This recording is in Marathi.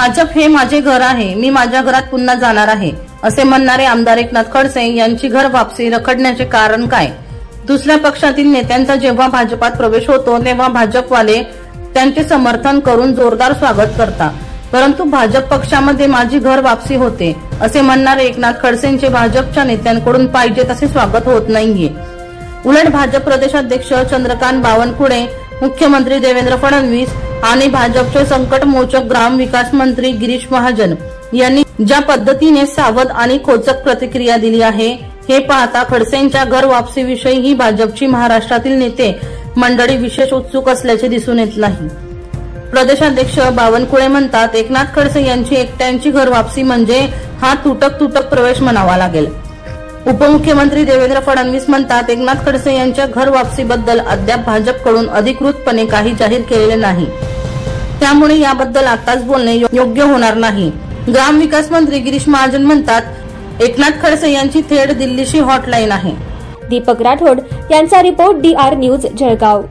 भाजप हे माझे घर आहे, मी माझ्या घरात पुन्हा जाणार आहे असे म्हणणारे आमदार एकनाथ खडसे यांची घर वापसी रखडण्याचे कारण काय? दुसऱ्या पक्षातील नेत्यांचा जेव्हा भाजपात प्रवेश होतो तेव्हा भाजपवाले त्यांचे समर्थन करून जोरदार स्वागत करतात, परंतु भाजप पक्षामध्ये माझी घर वापसी होते असे म्हणणारे एकनाथ खडसेंचे भाजपच्या नेत्यांकडून पाहिजे तसे स्वागत होत नाहीये। उलट भाजप प्रदेशाध्यक्ष चंद्रकांत बावनकुळे, मुख्यमंत्री देवेंद्र फडणवीस आणि भाजपचे संकटमोचक ग्राम विकास मंत्री गिरीश महाजन यांनी ज्या पद्धतीने सावध आणि खोचक प्रतिक्रिया दिली आहे हे पाहता खडसेंच्या घर वापसीविषयी ही भाजपची महाराष्ट्रातील नेते मंडळी विशेष उत्सुक असल्याचे दिसून येत नाही। प्रदेशाध्यक्ष बावनकुळे म्हणतात, एकनाथ खडसे यांची एकट्यांची घर वापसी म्हणजे हा तुटक प्रवेश म्हणावा लागेल। उपमुख्यमंत्री देवेंद्र फडणवीस म्हणतात, एकनाथ खडसे यांच्या घर वापसीबद्दल अद्याप भाजपकडून अधिकृतपणे काही जाहीर केलेले नाही, त्यामुळे याबद्दल आताच बोलणे योग्य होणार नाही। ग्रामविकास मंत्री गिरीश महाजन म्हणतात, एकनाथ खडसे यांची थेट दिल्लीशी हॉटलाईन आहे। दीपक राठोड यांचा रिपोर्ट DR न्यूज जळगाव।